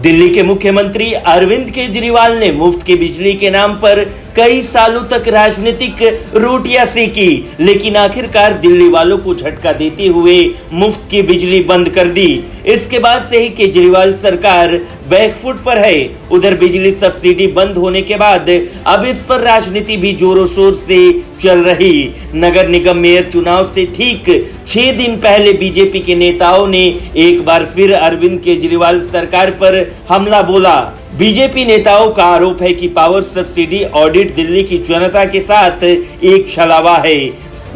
दिल्ली के मुख्यमंत्री अरविंद केजरीवाल ने मुफ्त की बिजली के नाम पर कई सालों तक राजनीतिक रोटियां सेकी, लेकिन आखिरकार दिल्ली वालों को झटका देते हुए मुफ्त की बिजली बंद कर दी। इसके बाद से ही केजरीवाल सरकार बैकफुट पर है। उधर बिजली सब्सिडी बंद होने के बाद अब इस पर राजनीति भी जोरों शोर से चल रही। नगर निगम मेयर चुनाव से ठीक 6 दिन पहले बीजेपी के नेताओं ने एक बार फिर अरविंद केजरीवाल सरकार पर हमला बोला। बीजेपी नेताओं का आरोप है कि पावर सब्सिडी ऑडिट दिल्ली की जनता के साथ एक छलावा है।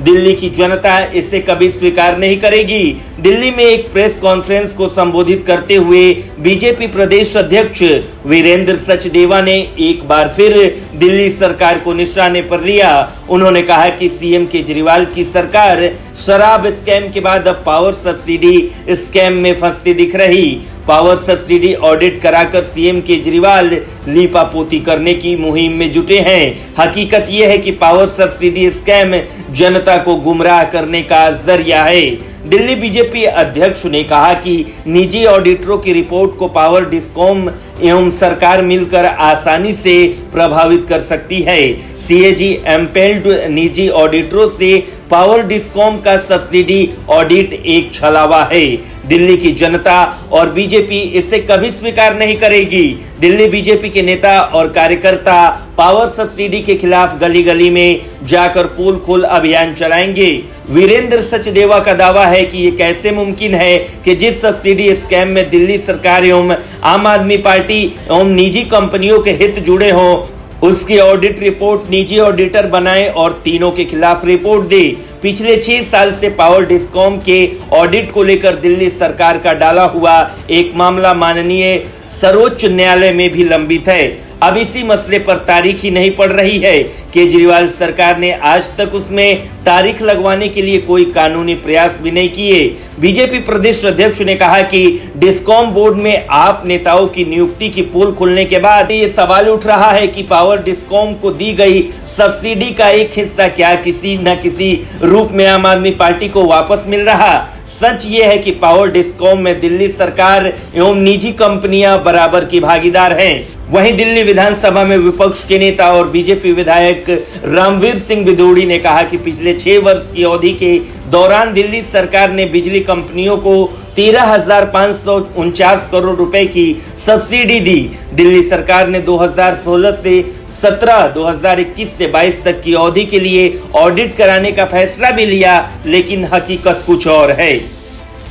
दिल्ली की जनता इसे कभी स्वीकार नहीं करेगी। दिल्ली में एक प्रेस कॉन्फ्रेंस को संबोधित करते हुए बीजेपी प्रदेश अध्यक्ष वीरेंद्र सचदेवा ने एक बार फिर दिल्ली सरकार को निशाने पर लिया। उन्होंने कहा कि सीएम केजरीवाल की सरकार शराब स्कैम के बाद अब पावर सब्सिडी स्कैम में फंसती दिख रही। पावर सब्सिडी ऑडिट कराकर सीएम केजरीवाल लीपापोती करने की मुहिम में जुटे हैं। हकीकत यह है कि पावर सब्सिडी स्कैम जनता को गुमराह करने का जरिया है। दिल्ली बीजेपी अध्यक्ष ने कहा कि निजी ऑडिटरों की रिपोर्ट को पावर डिस्कॉम एवं सरकार मिलकर आसानी से प्रभावित कर सकती है। सीएजी एम्पेल्ड निजी ऑडिटरों से पावर डिस्कॉम का सब्सिडी ऑडिट एक छलावा है। दिल्ली की जनता और बीजेपी इसे कभी स्वीकार नहीं करेगी। दिल्ली बीजेपी के नेता और कार्यकर्ता पावर सब्सिडी के खिलाफ गली गली में जाकर पोल खोल अभियान चलाएंगे। वीरेंद्र सचदेवा का दावा है कि ये कैसे मुमकिन है कि जिस सब्सिडी स्कैम में दिल्ली सरकार एवं आम आदमी पार्टी एवं निजी कंपनियों के हित जुड़े हों, उसकी ऑडिट रिपोर्ट निजी ऑडिटर बनाए और तीनों के खिलाफ रिपोर्ट दे। पिछले 6 साल से पावर डिस्कॉम के ऑडिट को लेकर दिल्ली सरकार का डाला हुआ एक मामला माननीय सर्वोच्च न्यायालय में भी लंबित है। अब इसी मसले पर तारीख ही नहीं पड़ रही है। केजरीवाल सरकार ने आज तक उसमें तारीख लगवाने के लिए कोई कानूनी प्रयास भी नहीं किए। बीजेपी प्रदेश अध्यक्ष ने कहा कि डिस्कॉम बोर्ड में आप नेताओं की नियुक्ति की पोल खुलने के बाद ये सवाल उठ रहा है कि पावर डिस्कॉम को दी गई सब्सिडी का एक हिस्सा क्या किसी न किसी रूप में आम आदमी पार्टी को वापस मिल रहा। सच ये है कि पावर डिस्कॉम में दिल्ली सरकार एवं निजी कंपनियां बराबर की भागीदार हैं। वहीं दिल्ली विधानसभा में विपक्ष के नेता और बीजेपी विधायक रामवीर सिंह बिदोड़ी ने कहा कि पिछले 6 वर्ष की अवधि के दौरान दिल्ली सरकार ने बिजली कंपनियों को 13,549 करोड़ रुपए की सब्सिडी दी। दिल्ली सरकार ने 2016 से 17, 2021 से 22 तक की अवधि के लिए ऑडिट कराने का फैसला भी लिया, लेकिन हकीकत कुछ और है।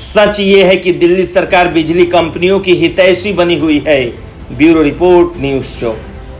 सच ये है कि दिल्ली सरकार बिजली कंपनियों की हितैषी बनी हुई है। Bureau report, news 24।